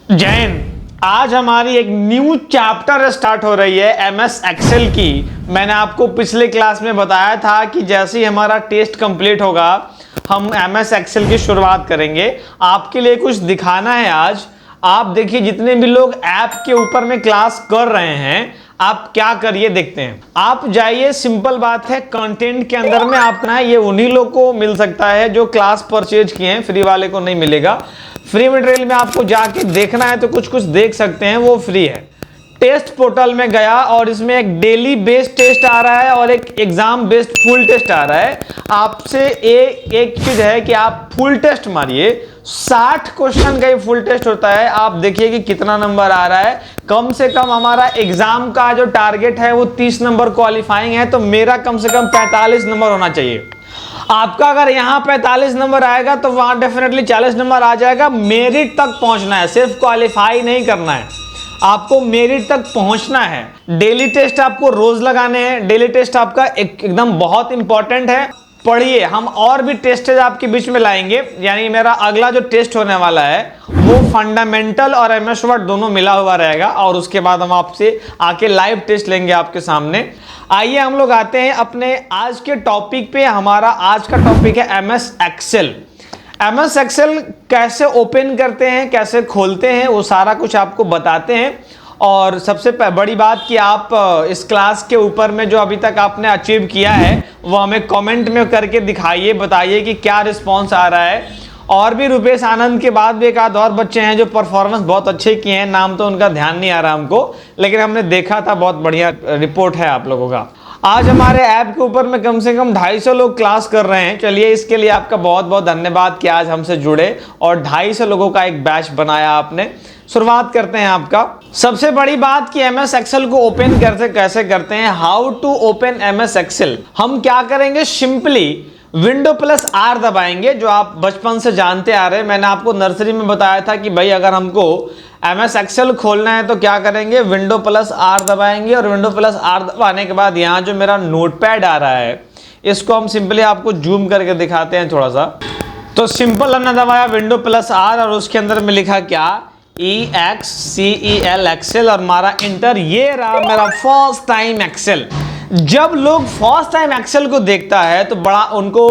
जैन, आज हमारी एक न्यू चैप्टर स्टार्ट हो रही है एमएस एक्सेल की। मैंने आपको पिछले क्लास में बताया था कि जैसे ही हमारा टेस्ट कंप्लीट होगा हम एमएस एक्सेल की शुरुआत करेंगे। आपके लिए कुछ दिखाना है आज। आप देखिए, जितने भी लोग ऐप के ऊपर में क्लास कर रहे हैं, आप क्या करिए देखते हैं। आप जाइए, सिंपल बात है, कंटेंट के अंदर में आपका ये उन्हीं लोग को मिल सकता है जो क्लास परचेज किए हैं, फ्री वाले को नहीं मिलेगा। फ्री मटेरियल में आपको जाके देखना है तो कुछ कुछ देख सकते हैं, वो फ्री है। टेस्ट पोर्टल में गया और इसमें एक डेली बेस्ड टेस्ट आ रहा है और एक एग्जाम बेस्ड फुल टेस्ट आ रहा है। आपसे एक चीज है कि आप फुल टेस्ट मारिए। 60 क्वेश्चन का ही फुल टेस्ट होता है। आप देखिए कि कितना नंबर आ रहा है। कम से कम हमारा एग्जाम का जो टारगेट है वो 30 नंबर क्वालिफाइंग है, तो मेरा कम से कम 45 नंबर होना चाहिए। आपका अगर यहां 45 नंबर आएगा तो वहां डेफिनेटली 40 नंबर आ जाएगा। मेरिट तक पहुंचना है, सिर्फ क्वालिफाई नहीं करना है, आपको मेरिट तक पहुंचना है। डेली टेस्ट आपको रोज लगाने हैं। डेली टेस्ट आपका एकदम बहुत इंपॉर्टेंट है। पढ़िए, हम और भी टेस्ट आपके बीच में लाएंगे। यानी मेरा अगला जो टेस्ट होने वाला है वो फंडामेंटल और एमएस वर्ड दोनों मिला हुआ रहेगा, और उसके बाद हम आपसे आके लाइव टेस्ट लेंगे आपके सामने। आइए हम लोग आते हैं अपने आज के टॉपिक पे। हमारा आज का टॉपिक है एमएस एक्सेल। एमएस एक्सेल कैसे ओपन करते हैं, कैसे खोलते हैं, वो सारा कुछ आपको बताते हैं। और सबसे बड़ी बात कि आप इस क्लास के ऊपर में जो अभी तक आपने अचीव किया है वो हमें कमेंट में करके दिखाइए, बताइए कि क्या रिस्पॉन्स आ रहा है। और भी रुपेश आनंद के बाद भी एक आध और बच्चे हैं जो परफॉर्मेंस बहुत अच्छे किए हैं, नाम तो उनका ध्यान नहीं आ रहा हमको, लेकिन हमने देखा था, बहुत बढ़िया रिपोर्ट है आप लोगों का। आज हमारे ऐप के ऊपर में कम से कम 250 लोग क्लास कर रहे हैं। चलिए, इसके लिए आपका बहुत बहुत धन्यवाद कि आज हमसे जुड़े और 250 लोगों का एक बैच बनाया आपने। शुरुआत करते हैं आपका। सबसे बड़ी बात कि एमएस एक्सेल को ओपन कैसे करते हैं, how to open MS Excel. हम क्या करेंगे, सिंपली विंडो प्लस आर दबाएंगे, जो आप बचपन से जानते आ रहे हैं। मैंने आपको नर्सरी में बताया था कि भाई अगर हमको एमएस एक्सेल खोलना है तो क्या करेंगे, विंडो प्लस आर दबाएंगे। और विंडो प्लस आर दबाने के बाद यहाँ जो मेरा नोटपैड आ रहा है, इसको हम सिंपली आपको जूम करके दिखाते हैं थोड़ा सा। तो सिंपल हमने दबाया विंडो प्लस आर और उसके अंदर में लिखा क्या, EXCEL एक्सेल, और मारा इंटर। ये रहा मेरा फर्स्ट टाइम एक्सेल। जब लोग फर्स्ट टाइम एक्सेल को देखता है तो बड़ा उनको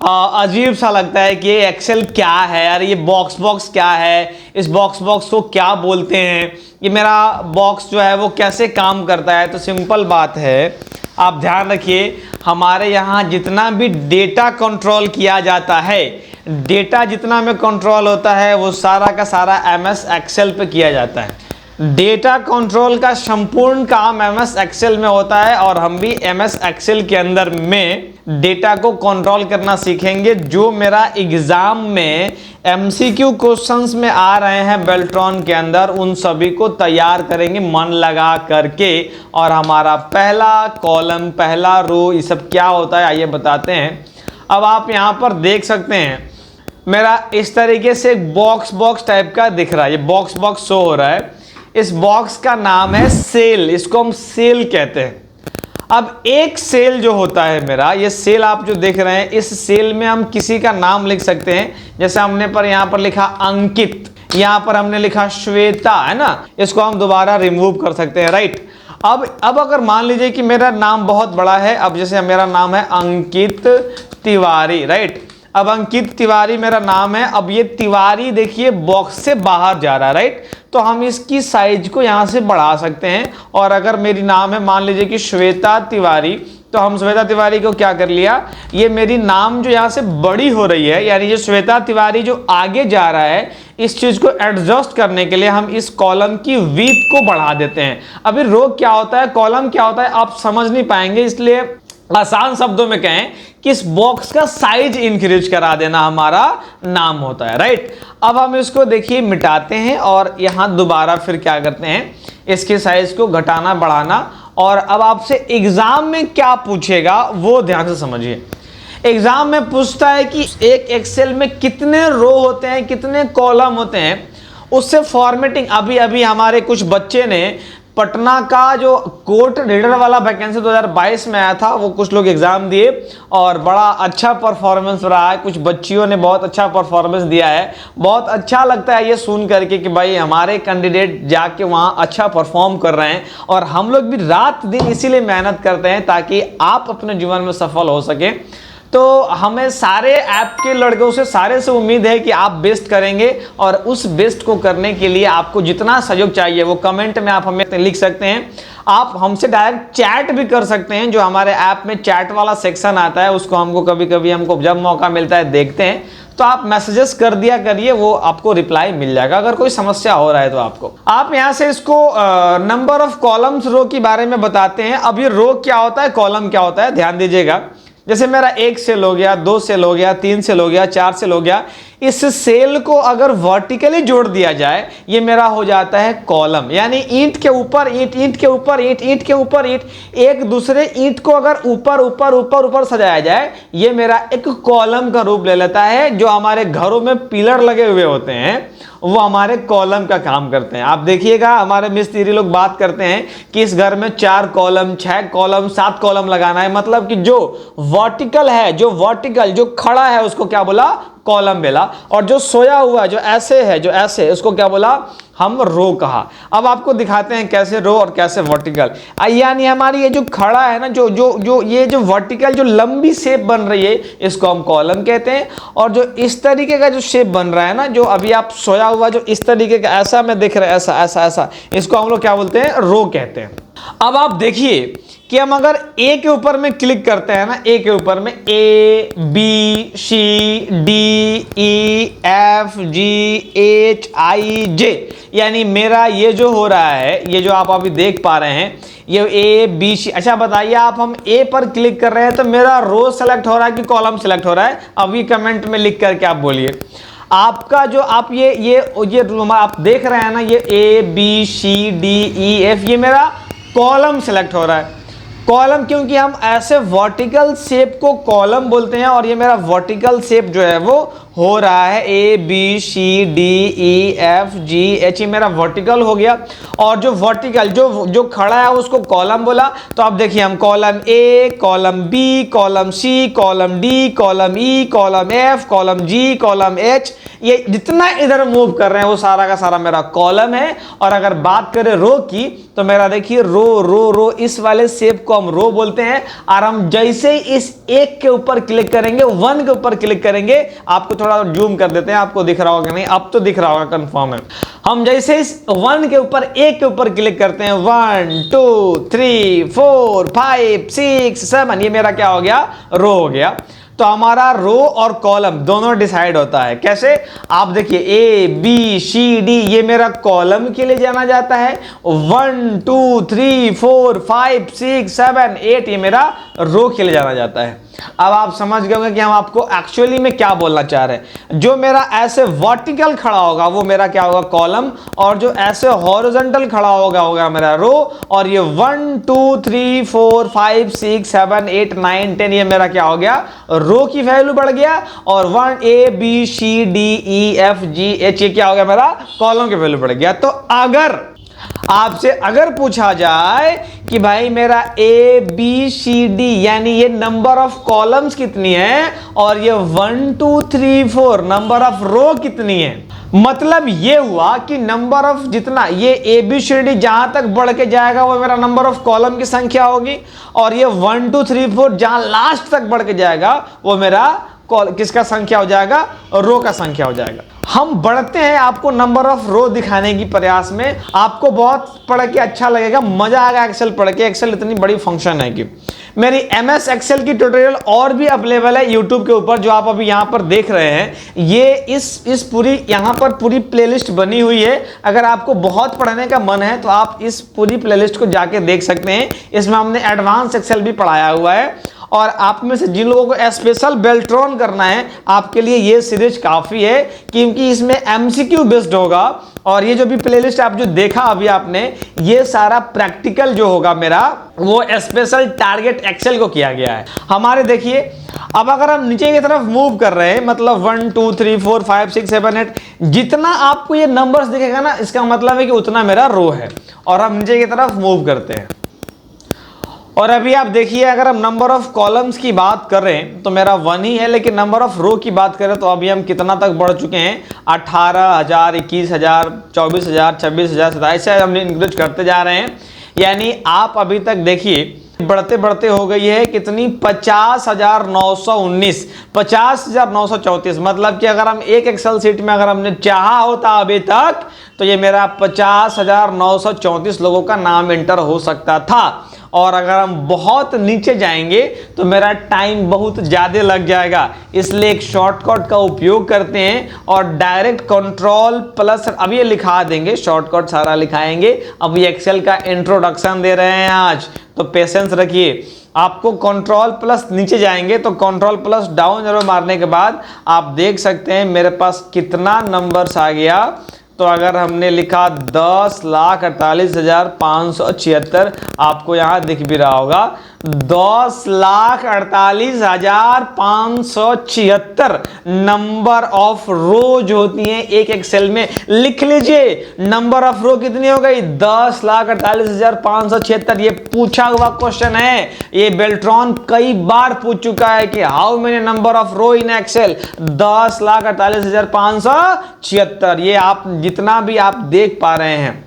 अजीब सा लगता है कि ये एक्सेल क्या है यार, ये बॉक्स क्या है, इस बॉक्स को क्या बोलते हैं, ये मेरा बॉक्स जो है वो कैसे काम करता है। तो सिंपल बात है, आप ध्यान रखिए, हमारे यहाँ जितना भी डेटा कंट्रोल किया जाता है, डेटा जितना में कंट्रोल होता है वो सारा का सारा एमएस एक्सेल पे किया जाता है। डेटा कंट्रोल का संपूर्ण काम एमएस एक्सेल में होता है, और हम भी एमएस एक्सेल के अंदर में डेटा को कंट्रोल करना सीखेंगे। जो मेरा एग्जाम में एमसीक्यू क्वेश्चंस में आ रहे हैं बेल्ट्रॉन के अंदर, उन सभी को तैयार करेंगे मन लगा करके। और हमारा पहला कॉलम, पहला रो, ये सब क्या होता है आइए बताते हैं। अब आप यहाँ पर देख सकते हैं मेरा इस तरीके से बॉक्स टाइप का दिख रहा है, ये बॉक्स शो हो रहा है। इस बॉक्स का नाम है सेल, इसको हम सेल कहते हैं। अब एक सेल जो होता है मेरा, ये सेल आप जो देख रहे हैं, इस सेल में हम किसी का नाम लिख सकते हैं। जैसे हमने यहाँ पर लिखा अंकित, यहाँ पर हमने लिखा श्वेता, है ना, इसको हम दोबारा रिमूव कर सकते हैं, राइट। अब अगर मान लीजिए कि मेरा नाम बहुत बड़ा है, अब जैसे मेरा नाम है अंकित तिवारी, राइट। अब अंकित तिवारी मेरा नाम है। अब ये तिवारी देखिए बॉक्स से बाहर जा रहा है, राइट। तो हम इसकी साइज को यहाँ से बढ़ा सकते हैं। और अगर मेरी नाम है मान लीजिए कि श्वेता तिवारी, तो हम श्वेता तिवारी को क्या कर लिया, ये मेरी नाम जो यहाँ से बड़ी हो रही है, यानी ये श्वेता तिवारी जो आगे जा रहा है, इस चीज को एडजस्ट करने के लिए हम इस कॉलम की विड्थ को बढ़ा देते हैं। अभी रो क्या होता है, कॉलम क्या होता है, आप समझ नहीं पाएंगे, इसलिए आसान शब्दों में कहें कि इस बॉक्स का साइज इंक्रीज करा देना हमारा नाम होता है, राइट। अब हम इसको देखिए मिटाते हैं और यहां दोबारा फिर क्या करते हैं, इसके साइज को घटाना बढ़ाना। और अब आपसे एग्जाम में क्या पूछेगा वो ध्यान से समझिए। एग्जाम में पूछता है कि एक एक्सेल में कितने रो होते हैं, कितने कॉलम होते हैं, उससे फॉर्मेटिंग। अभी हमारे कुछ बच्चे ने पटना का जो कोर्ट रीडर वाला वैकेंसी 2022 में आया था, वो कुछ लोग एग्जाम दिए और बड़ा अच्छा परफॉर्मेंस रहा है। कुछ बच्चियों ने बहुत अच्छा परफॉर्मेंस दिया है। बहुत अच्छा लगता है ये सुन करके कि भाई हमारे कैंडिडेट जाके वहाँ अच्छा परफॉर्म कर रहे हैं। और हम लोग भी रात दिन इसीलिए मेहनत करते हैं ताकि आप अपने जीवन में सफल हो सके। तो हमें सारे ऐप के लड़कों से, सारे से उम्मीद है कि आप बेस्ट करेंगे और उस बेस्ट को करने के लिए आपको जितना सहयोग चाहिए वो कमेंट में आप हमें लिख सकते हैं। आप हमसे डायरेक्ट चैट भी कर सकते हैं, जो हमारे ऐप में चैट वाला सेक्शन आता है उसको हमको कभी कभी हमको जब मौका मिलता है देखते हैं, तो आप मैसेजेस कर दिया करिए, वो आपको रिप्लाई मिल जाएगा अगर कोई समस्या हो रहा है तो। आपको आप यहां से इसको नंबर ऑफ कॉलम्स रो के बारे में बताते हैं। अब ये रो क्या होता है, कॉलम क्या होता है, ध्यान दीजिएगा। जैसे मेरा 1 सेल हो गया, 2 सेल हो गया, 3 सेल हो गया, 4 सेल हो गया, इस सेल को अगर वर्टिकली जोड़ दिया जाए ये मेरा हो जाता है कॉलम। यानी ईंट के ऊपर ईंट, ईंट के ऊपर ईंट, ईंट के ऊपर ईंट, एक दूसरे ईंट को अगर ऊपर ऊपर ऊपर ऊपर सजाया जाए ये मेरा एक कॉलम का रूप ले लेता है। जो हमारे घरों में पिलर लगे हुए होते हैं वो हमारे कॉलम का काम करते हैं। आप देखिएगा हमारे मिस्त्री लोग बात करते हैं कि इस घर में 4 कॉलम, 6 कॉलम, 7 कॉलम लगाना है। मतलब कि जो वर्टिकल है, जो वर्टिकल जो खड़ा है उसको क्या बोला, कॉलम बोला। और जो सोया हुआ, जो ऐसे है, जो ऐसे, उसको क्या बोला, हम रो कहा। अब आपको दिखाते हैं कैसे रो और कैसे वर्टिकल। यानी हमारी ये जो खड़ा है ना, जो ये जो वर्टिकल जो लंबी शेप बन रही है इसको हम कॉलम कहते हैं। और जो इस तरीके का जो शेप बन रहा है ना, जो अभी आप सोया हुआ जो इस तरीके का ऐसा में दिख रहा है, ऐसा ऐसा ऐसा, इसको हम लोग क्या बोलते हैं, रो कहते हैं। अब आप देखिए कि हम अगर ए के ऊपर में क्लिक करते हैं ना, ए के ऊपर में A B C D E F G H I J, यानी मेरा ये जो हो रहा है, ये जो आप अभी देख पा रहे हैं ये ए बी सी। अच्छा बताइए, आप हम ए पर क्लिक कर रहे हैं तो मेरा रो सेलेक्ट हो रहा है कि कॉलम सेलेक्ट हो रहा है? अभी कमेंट में लिख करके आप बोलिए। आपका जो आप ये आप देख रहे हैं ना, ये A B C D E F, ये मेरा कॉलम सेलेक्ट हो रहा है। कॉलम क्योंकि हम ऐसे वर्टिकल शेप को कॉलम बोलते हैं और ये मेरा वर्टिकल शेप जो है वो हो रहा है A B C D E F G H, ये मेरा वर्टिकल हो गया। और जो वर्टिकल जो खड़ा है उसको कॉलम बोला। तो आप देखिए हम column A, column B, column C, column D, column E, column F, column G, column H, ये जितना इधर मूव कर रहे हैं वो सारा का सारा मेरा कॉलम है। और अगर बात करें रो की तो मेरा देखिए रो रो रो, इस वाले शेप को हम रो बोलते हैं। और हम जैसे ही इस एक के ऊपर क्लिक करेंगे, 1 के ऊपर क्लिक करेंगे, आपको थोड़ा जूम कर देते हैं, आपको दिख रहा होगा नहीं, अब तो दिख रहा होगा कंफर्म है। हम जैसे इस 1 के ऊपर, एक के ऊपर क्लिक करते हैं, 1 2 3 4 5 6 7, ये मेरा क्या हो गया, रो हो गया। तो हमारा रो और कॉलम दोनों डिसाइड होता है कैसे? आप देखिए ए बी सी डी, ये मेरा कॉलम के लिए जाना जाता है। 1 2 3 4 5 6 7 8 ये मेरा रो के लिए जाना जाता है। अब आप समझ गए होंगे कि हम आपको एक्चुअली में क्या बोलना चाह रहे हैं। जो मेरा ऐसे वर्टिकल खड़ा होगा वो मेरा क्या होगा, कॉलम। और जो ऐसे हॉरिजॉन्टल खड़ा होगा मेरा रो। और ये 1 2 3 4 5 6 7 8 9 10 ये मेरा क्या हो गया, रो की वैल्यू बढ़ गया। और 1 A B C D E F G H ये क्या हो गया, मेरा कॉलम की वैल्यू बढ़ गया। तो अगर आपसे पूछा जाए कि भाई मेरा ए बी सी डी यानी ये नंबर ऑफ कॉलम्स कितनी है और ये 1 2 3 4 नंबर ऑफ रो कितनी है, मतलब ये हुआ कि नंबर ऑफ जितना ये ए बी सी डी जहां तक बढ़ के जाएगा वो मेरा नंबर ऑफ कॉलम की संख्या होगी। और ये 1 2 3 4 जहां लास्ट तक बढ़ के जाएगा वो मेरा किसका संख्या हो जाएगा, रो का संख्या हो जाएगा। हम बढ़ते हैं आपको नंबर ऑफ रो दिखाने की प्रयास में। आपको बहुत पढ़ के अच्छा लगेगा, मजा आएगा एक्सेल पढ़ के। एक्सेल इतनी बड़ी फंक्शन है कि मेरी MS एक्सेल की ट्यूटोरियल और भी अवेलेबल है यूट्यूब के ऊपर, जो आप अभी यहाँ पर देख रहे हैं। ये इस पूरी यहाँ पर पूरी प्लेलिस्ट बनी हुई है। अगर आपको बहुत पढ़ने का मन है तो आप इस पूरी प्लेलिस्ट को जाके देख सकते हैं। इसमें हमने एडवांस एक्सेल भी पढ़ाया हुआ है। और आप में से जिन लोगों को स्पेशल बेल्ट्रॉन करना है आपके लिए ये सीरीज काफ़ी है, क्योंकि इसमें MCQ बेस्ड होगा। और ये जो भी प्लेलिस्ट आप जो देखा अभी आपने, ये सारा प्रैक्टिकल जो होगा मेरा वो स्पेशल टारगेट एक्सेल को किया गया है हमारे। देखिए अब अगर हम नीचे की तरफ मूव कर रहे हैं, मतलब 1 2 3 4 5 6 7 8 जितना आपको ये नंबर्स दिखेगा ना, इसका मतलब है कि उतना मेरा रो है। और हम नीचे की तरफ मूव करते हैं। और अभी आप देखिए, अगर हम नंबर ऑफ कॉलम्स की बात करें तो मेरा 1 ही है, लेकिन नंबर ऑफ रो की बात करें तो अभी हम कितना तक बढ़ चुके हैं, 18,000, 21,000, 24,000, 26,000, 27,000 हम इंक्रीज करते जा रहे हैं। यानी आप अभी तक देखिए बढ़ते बढ़ते हो गई है कितनी, 50,919, 50,934। मतलब कि अगर हम एक एक्सेल सीट में अगर हमने चाहा होता अभी तक तो ये मेरा 50,934 लोगों का नाम एंटर हो सकता था। और अगर हम बहुत नीचे जाएंगे तो मेरा टाइम बहुत ज़्यादा लग जाएगा, इसलिए एक शॉर्टकट का उपयोग करते हैं और डायरेक्ट कंट्रोल प्लस, अब ये लिखा देंगे, शॉर्टकट सारा लिखाएंगे। अब ये एक्सेल का इंट्रोडक्शन दे रहे हैं आज, तो पेशेंस रखिए। आपको कंट्रोल प्लस नीचे जाएंगे तो कंट्रोल प्लस डाउन एरो मारने के बाद आप देख सकते हैं मेरे पास कितना नंबर्स आ गया। तो अगर हमने लिखा 10,48,576, आपको यहाँ दिख भी रहा होगा 10,48,576 नंबर ऑफ रोज होती हैं एक एक्सेल में। लिख लीजिए नंबर ऑफ रो कितनी हो गई, 10,48,576। ये पूछा हुआ क्वेश्चन है, ये बेल्ट्रॉन कई बार पूछ चुका है कि how many number of row in Excel, 10,48,576। ये आप जितना भी आप देख पा रहे हैं।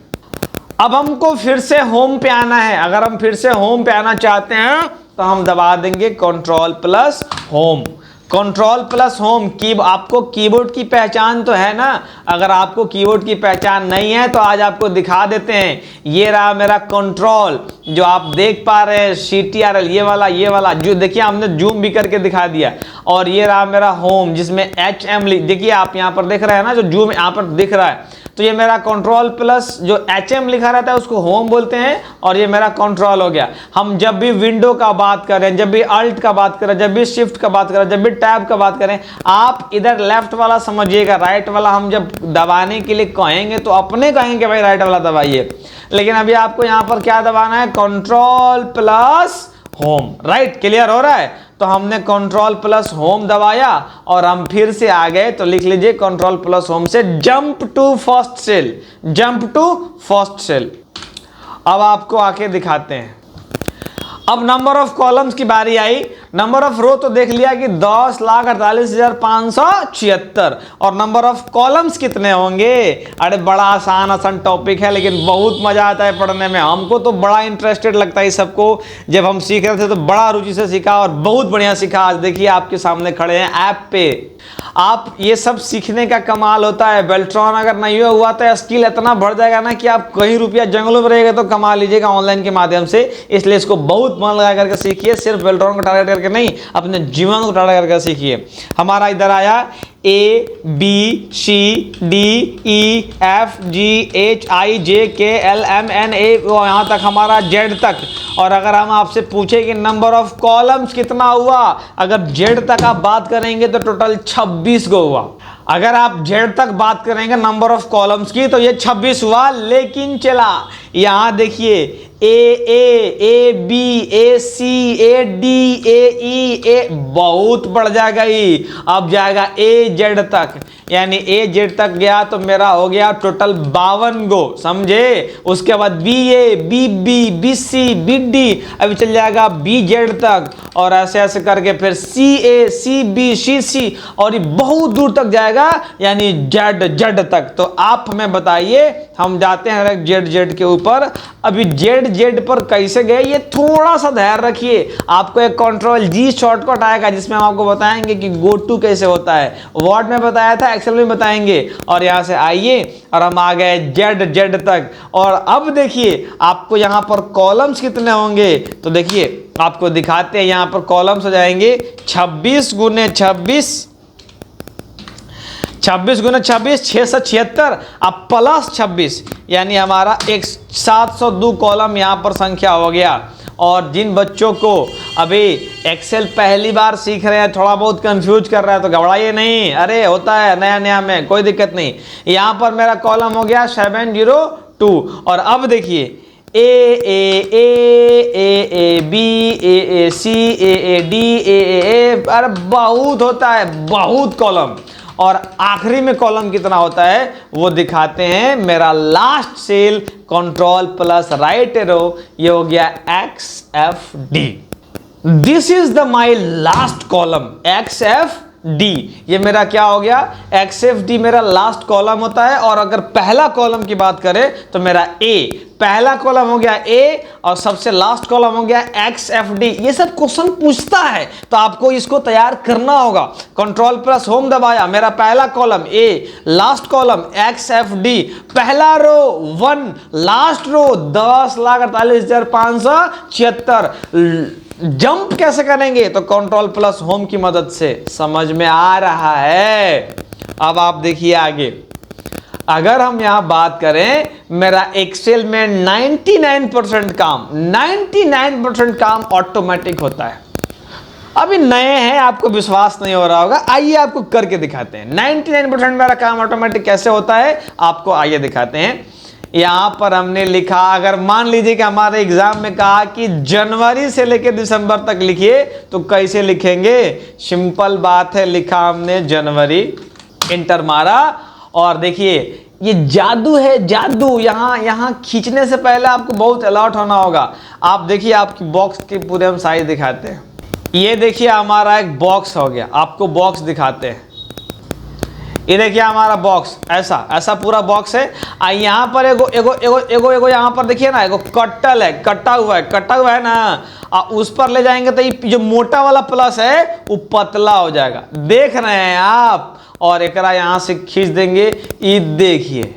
अब हमको फिर से होम पे आना है। अगर हम फिर से होम पे आना चाहते हैं तो हम दबा देंगे control plus home. Control plus home की आपको कीबोर्ड की पहचान तो है ना। अगर आपको कीबोर्ड की पहचान नहीं है तो आज आपको दिखा देते हैं। ये रहा मेरा कंट्रोल जो आप देख पा रहे हैं, CTRL ये वाला जो देखिए हमने जूम भी करके दिखा दिया। और ये रहा मेरा होम जिसमें HM देखिए आप यहाँ पर देख रहे हैं ना, जो जूम यहाँ पर दिख रहा है। तो ये मेरा कंट्रोल प्लस जो HM लिखा रहता है उसको होम बोलते हैं, और ये मेरा कंट्रोल हो गया। हम जब भी विंडो का बात करें, जब भी अल्ट का बात करें, जब भी शिफ्ट का बात करें, जब भी टैब का बात करें, आप इधर लेफ्ट वाला समझिएगा। राइट वाला हम जब दबाने के लिए कहेंगे तो अपने कहेंगे भाई राइट वाला दबाइए, लेकिन अभी आपको यहाँ पर क्या दबाना है, control plus home. Right, clear हो रहा है। तो हमने कंट्रोल प्लस होम दबाया और हम फिर से आ गए। तो लिख लीजिए कंट्रोल प्लस होम से jump to first cell, jump to first cell. अब आपको आके दिखाते हैं। अब नंबर ऑफ कॉलम्स की बारी आई। नंबर ऑफ रो तो देख लिया कि 10,48,576, और नंबर ऑफ कॉलम्स कितने होंगे। अरे बड़ा आसान टॉपिक है, लेकिन बहुत मजा आता है पढ़ने में। हमको तो बड़ा इंटरेस्टेड लगता है सबको। जब हम सीख रहे थे तो बड़ा रुचि से सीखा और बहुत बढ़िया सीखा। आज देखिए आपके सामने खड़े हैं ऐप पे। आप ये सब सीखने का कमाल होता है। बेल्ट्रॉन अगर नहीं हुआ तो स्किल इतना बढ़ जाएगा ना कि आप कहीं रुपया जंगलों में रहेगा तो कमा लीजिएगा ऑनलाइन के माध्यम से। इसलिए इसको बहुत मन लगा करके सीखिए। सिर्फ बेल्ट्रॉन को टारगेट करके नहीं, अपने जीवन को टारगेट करके सीखिए। हमारा इधर आया ABCDEFGHIJKLMNO, यहाँ तक हमारा Z तक। और अगर हम आपसे पूछे कि नंबर ऑफ कॉलम्स कितना हुआ, अगर Z तक आप बात करेंगे तो टोटल 26 गो हुआ। अगर आप Z तक बात करेंगे नंबर ऑफ कॉलम्स की तो ये 26 हुआ। लेकिन चला यहाँ देखिए A B A C A D A E A बहुत बढ़ जाएगा। अब जाएगा AZ तक, यानी AZ तक गया तो मेरा हो गया टोटल 52 गो, समझे। उसके बाद BA BB BC BD, अभी चल जाएगा BZ तक, और ऐसे ऐसे करके फिर CA CB CC, और ये बहुत दूर तक जाएगा, यानी Z तक। तो आप हमें बताइए, हम जाते हैं Z के ऊपर। अभी Z पर कैसे गए ये थोड़ा सा ध्यान रखिए। आपको एक कंट्रोल G शॉर्टकट आएगा जिसमें हम आपको बताएंगे कि गो टू कैसे होता है। वर्ड में बताया था, एक्सेल में बताएंगे। और यहाँ से आइए और हम आ गए Z तक। और अब देखिए आपको यहाँ पर कॉलम्स कितने होंगे, तो देखिए आपको दिखाते हैं। यहाँ पर कॉलम्स हो जाएंगे 26 गुने 26, 26 गुना 26 676, अब प्लस 26, यानी हमारा 702 कॉलम यहाँ पर संख्या हो गया। और जिन बच्चों को अभी एक्सेल पहली बार सीख रहे हैं, थोड़ा बहुत कंफ्यूज कर रहा है, तो घबराइए नहीं। अरे होता है नया नया में, कोई दिक्कत नहीं। यहाँ पर मेरा कॉलम हो गया 702। और अब देखिए A B A C A D A, अरे बहुत होता है, बहुत कॉलम। और आखिरी में कॉलम कितना होता है वो दिखाते हैं। मेरा last cell control plus right arrow, ये हो गया XFD। This is the my last column XFD। ये मेरा क्या हो गया, XFD मेरा लास्ट कॉलम होता है। और अगर पहला कॉलम की बात करें तो मेरा A, पहला कॉलम हो गया A और सबसे लास्ट कॉलम हो गया XFD। ये सब क्वेश्चन पूछता है तो आपको इसको तैयार करना होगा। कंट्रोल प्लस होम दबाया, मेरा पहला column A, last column XFD, पहला रो 1, लास्ट रो 10,48,576। जंप कैसे करेंगे तो कंट्रोल प्लस होम की मदद से। समझ में आ रहा है? अब आप देखिए आगे, अगर हम यहां बात करें, मेरा एक्सेल में 99% काम ऑटोमेटिक होता है। अभी नए हैं, आपको विश्वास नहीं हो रहा होगा, आइए आपको करके दिखाते हैं 99% मेरा काम ऑटोमेटिक कैसे होता है। आपको आइए दिखाते हैं। यहां पर हमने लिखा, अगर मान लीजिए कि हमारे एग्जाम में कहा कि जनवरी से लेकर दिसंबर तक लिखिए, तो कैसे लिखेंगे? सिंपल बात है, लिखा हमने जनवरी, इंटर मारा और देखिए ये जादू है, जादू। यहां खींचने से पहले आपको बहुत अलर्ट होना होगा। आप देखिए, आपकी बॉक्स के पूरे हम साइज दिखाते हैं। ये देखिए हमारा एक बॉक्स हो गया, आपको बॉक्स दिखाते हैं। ये देखिए हमारा बॉक्स ऐसा पूरा बॉक्स है। यहाँ पर एगो यहाँ पर देखिए ना, एगो कट्टल है, कटा हुआ है ना। उस पर ले जाएंगे तो ये जो मोटा वाला प्लस है वो पतला हो जाएगा, देख रहे हैं आप। और एकरा यहाँ से खींच देंगे, ये देखिए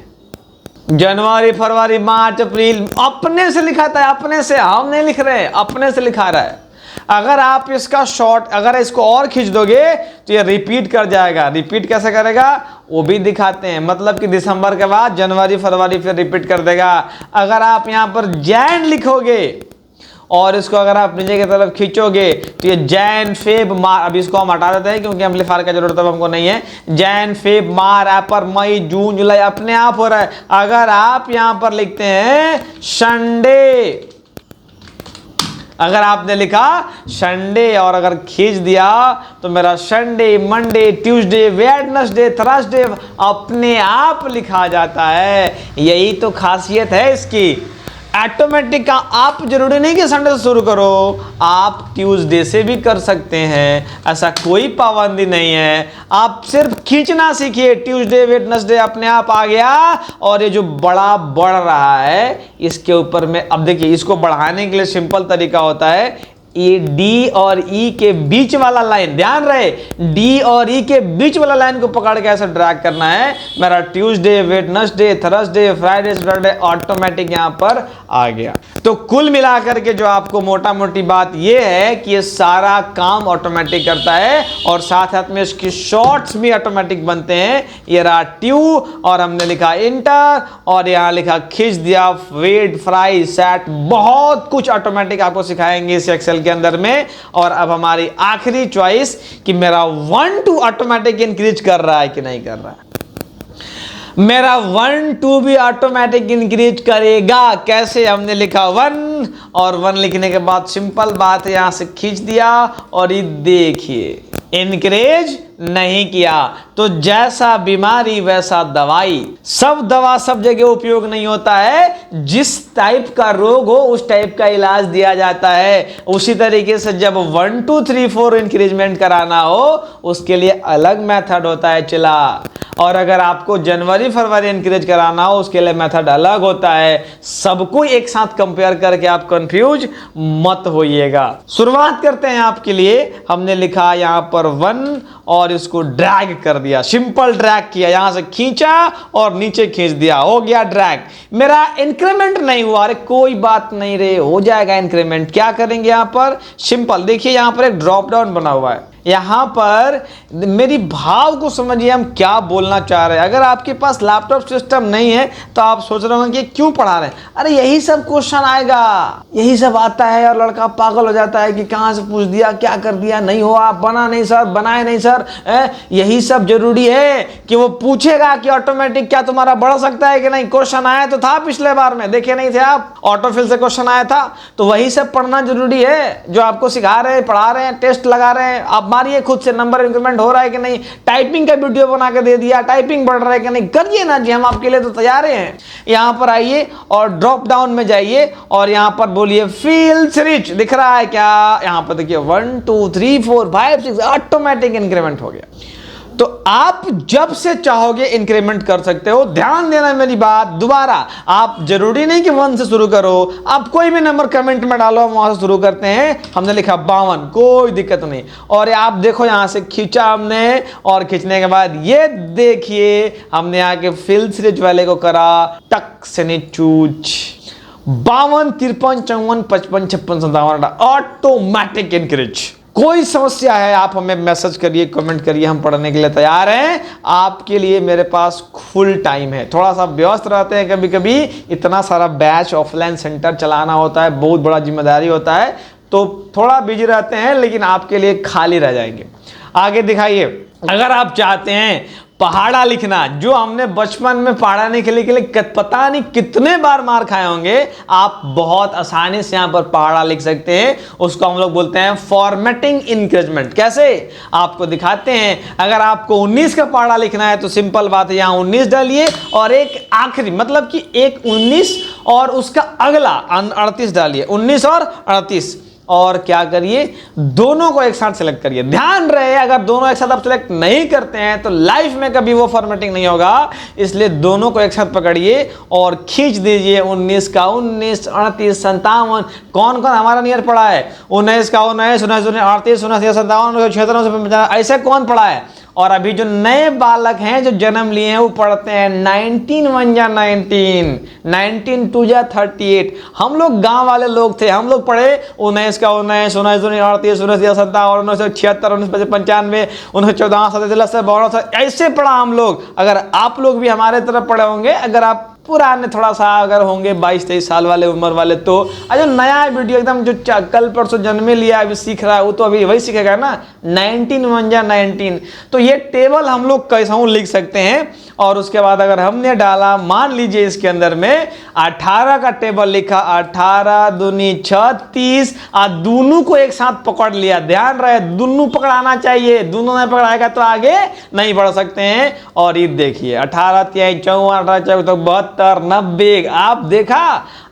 जनवरी, फरवरी, मार्च, अप्रैल, अपने से लिखा था, अपने से, हम नहीं लिख रहे हैं, अपने से लिखा रहा है। अगर आप इसका शॉर्ट, अगर इसको और खींच दोगे तो ये रिपीट कर जाएगा। रिपीट कैसे करेगा वो भी दिखाते हैं, मतलब कि दिसंबर के बाद जनवरी, फरवरी फिर रिपीट कर देगा। अगर आप यहाँ पर जैन लिखोगे और इसको अगर आप नीचे की तरफ खींचोगे तो ये जैन, फेब, मार, अब इसको हम हटा देते हैं क्योंकि एम्पलीफायर का जरूरत अब हमको नहीं है। जैन, फेब, मार, अप्रैल, मई, जून, जुलाई अपने आप हो रहा है। अगर आप यहाँ पर लिखते हैं संडे, अगर आपने लिखा संडे और अगर खींच दिया तो मेरा Sunday, Monday, Tuesday, Wednesday, Thursday अपने आप लिखा जाता है। यही तो खासियत है इसकी, ऑटोमेटिक का। आप जरूरी नहीं कि संडे से शुरू करो, आप ट्यूसडे से भी कर सकते हैं, ऐसा कोई पाबंदी नहीं है। आप सिर्फ खींचना सीखिए, ट्यूसडे, वेडनेसडे अपने आप आ गया। और ये जो बड़ा बढ़ रहा है इसके ऊपर में, अब देखिए इसको बढ़ाने के लिए सिंपल तरीका होता है, ये डी और ई के बीच वाला लाइन, ध्यान रहे, डी और ई के बीच वाला लाइन को पकड़ के ऐसे ड्रैग करना है। मेरा Tuesday, Wednesday, Thursday, Friday, Saturday automatic यहां पर आ गया। तो कुल मिलाकर के जो आपको मोटा मोटी बात यह है कि ये सारा काम ऑटोमेटिक करता है और साथ साथ में इसकी शॉर्ट्स भी ऑटोमेटिक बनते हैं। ये रहा ट्यू और हमने लिखा इंटर और यहां लिखा खींच दिया, वेट, फ्राई, सेट, बहुत कुछ ऑटोमेटिक आपको सिखाएंगे इस एक्सेल के अंदर में। और अब हमारी आखिरी चॉइस कि मेरा 1 to ऑटोमेटिक इंक्रीज कर रहा है कि नहीं कर रहा है। मेरा 1 to भी ऑटोमेटिक इंक्रीज करेगा। कैसे? हमने लिखा 1 और 1 लिखने के बाद सिंपल बात है, यहां से खींच दिया और ये देखिए इंक्रीज नहीं किया। तो जैसा बीमारी वैसा दवाई, सब दवा सब जगह उपयोग नहीं होता है। जिस टाइप का रोग हो उस टाइप का इलाज दिया जाता है। उसी तरीके से जब 1 2 3 4 इंक्रीजमेंट कराना हो उसके लिए अलग मेथड होता है चला, और अगर आपको जनवरी फरवरी इंक्रीज कराना हो उसके लिए मेथड अलग होता है। सबको एक साथ कंपेयर करके आप कंफ्यूज मत होइएगा। शुरुआत करते हैं आपके लिए। हमने लिखा यहां पर 1 और इसको ड्रैग कर दिया, सिंपल ड्रैग किया, यहां से खींचा और नीचे खींच दिया, हो गया ड्रैग। मेरा इंक्रीमेंट नहीं हुआ, अरे कोई बात नहीं रे, हो जाएगा इंक्रीमेंट। क्या करेंगे यहां पर? सिंपल देखिए, यहां पर एक ड्रॉप डाउन बना हुआ है। यहां पर मेरी भाव को समझिए, हम क्या बोलना चाह रहे हैं। अगर आपके पास लैपटॉप सिस्टम नहीं है तो आप सोच रहे होंगे कि क्यों पढ़ा रहे हैं, अरे यही सब क्वेश्चन आएगा, यही सब आता है और लड़का पागल हो जाता है कि कहां से पूछ दिया, क्या कर दिया, नहीं हुआ, बना नहीं सर, बनाए नहीं सर। यही सब जरूरी है कि वो पूछेगा कि ऑटोमेटिक क्या तुम्हारा बढ़ सकता है कि नहीं। क्वेश्चन आया तो था पिछले बार में, देखे नहीं थे आप, ऑटोफिल से क्वेश्चन आया था। तो वही सब पढ़ना जरूरी है जो आपको सिखा रहे हैं, पढ़ा रहे हैं, टेस्ट लगा रहे हैं। आप मारिए खुद से, नंबर इंक्रीमेंट हो रहा है कि नहीं, टाइपिंग का वीडियो बना के दे दिया, टाइपिंग बढ़ रहा है कि नहीं, करिए ना जी, हम आपके लिए तो तैयार हैं। यहां पर आइए और ड्रॉप डाउन में जाइए और यहां पर बोलिए फील्ड्स रिच, दिख रहा है क्या? यहां पर देखिए 1 2 3 4 5 6 ऑटोमेटिक इंक्रीमेंट हो गया। तो आप जब से चाहोगे इंक्रीमेंट कर सकते हो। ध्यान देना मेरी बात, दोबारा आप जरूरी नहीं कि 1 से शुरू करो, आप कोई भी नंबर कमेंट में डालो, हम वहां से शुरू करते हैं। हमने लिखा 52, कोई दिक्कत नहीं। और आप देखो यहां से खींचा हमने, और खींचने के बाद ये देखिए हमने यहाँ के फील्ड्स रिच वाले को करा टक से नहीं चूच 52 53 54 55 56 57 ऑटोमेटिक इंक्रीज। कोई समस्या है आप हमें मैसेज करिए, कमेंट करिए, हम पढ़ने के लिए तैयार हैं। आपके लिए मेरे पास फुल टाइम है। थोड़ा सा व्यस्त रहते हैं कभी कभी, इतना सारा बैच ऑफलाइन सेंटर चलाना होता है, बहुत बड़ा जिम्मेदारी होता है, तो थोड़ा बिजी रहते हैं, लेकिन आपके लिए खाली रह जाएंगे। आगे दिखाइए। अगर आप चाहते हैं पहाड़ा लिखना, जो हमने बचपन में पहाड़ा लिखने के लिए पता नहीं कितने बार मार खाए होंगे, आप बहुत आसानी से यहां पर पहाड़ा लिख सकते हैं। उसको हम लोग बोलते हैं फॉर्मेटिंग इंक्रीजमेंट। कैसे आपको दिखाते हैं। अगर आपको 19 का पहाड़ा लिखना है तो सिंपल बात है, यहां 19 डालिए और एक आखिरी, मतलब कि एक 19 और उसका अगला 38 डालिए, 19 और 38, और क्या करिए, दोनों को एक साथ सेलेक्ट करिए। ध्यान रहे, अगर दोनों एक साथ आप सेलेक्ट नहीं करते हैं तो लाइफ में कभी वो फॉर्मेटिंग नहीं होगा। इसलिए दोनों को एक साथ पकड़िए और खींच दीजिए 19 का 19, 38, 57। कौन कौन हमारा नियर पड़ा है? 19 का 19, 19, 38, 19, 57, 56, ऐसे कौन पड़ा है? और अभी जो नए बालक हैं जो जन्म लिए हैं वो पढ़ते हैं 19 1 जा 19, 19 2 जा 38। हम लोग गांव वाले लोग थे, हम लोग पढ़े 19 का 19, 19 38, 19 57, 19 76, 19 95, 19 14, 17 12, ऐसे पढ़ा हम लोग। अगर आप लोग भी हमारे तरफ पढ़े होंगे, अगर आप पुराने थोड़ा सा अगर होंगे 22-23 साल वाले उम्र वाले, तो जो नया वीडियो एकदम जो कल परसों जन्मे लिया अभी सीख रहा है, वो तो अभी वही सीखेगा ना, 19 1 जा 19। तो ये टेबल हम लोग कैसा लिख सकते हैं। और उसके बाद अगर हमने डाला, मान लीजिए इसके अंदर में 18 का टेबल लिखा, 18 दूनी 36, दोनों को एक साथ पकड़ लिया। ध्यान रहे, दोनों पकड़ाना चाहिए, दोनों नहीं पकड़ाएगा तो आगे नहीं बढ़ सकते हैं। और ये देखिए 18 3 54 18 तो 72 90। आप देखा,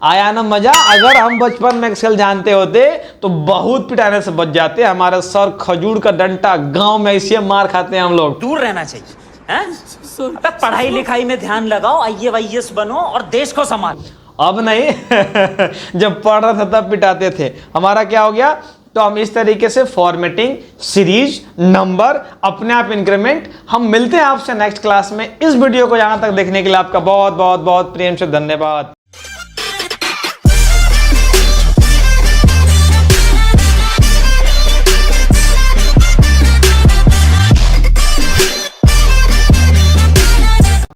आया ना मजा? अगर हम बचपन में एक्सेल जानते होते तो बहुत पिटाने से बच जाते। हमारे सर खजूर का डंडा, गांव में ऐसे मार खाते हैं हम लोग। दूर रहना चाहिए। अबे पढ़ाई लिखाई में ध्यान लगाओ, IAS बनो और देश को संभालो। अब नहीं जब पढ़ रहा था तब पिटाते थे। हमारा क्या हो गया? तो हम इस तरीके से फॉर्मेटिंग, सीरीज, नंबर, अपने आप इंक्रीमेंट। हम मिलते हैं आपसे नेक्स्ट क्लास में। इस वीडियो को यहां तक देखने के लिए आपका बहुत बहुत बहुत प्रेम से धन्यवाद।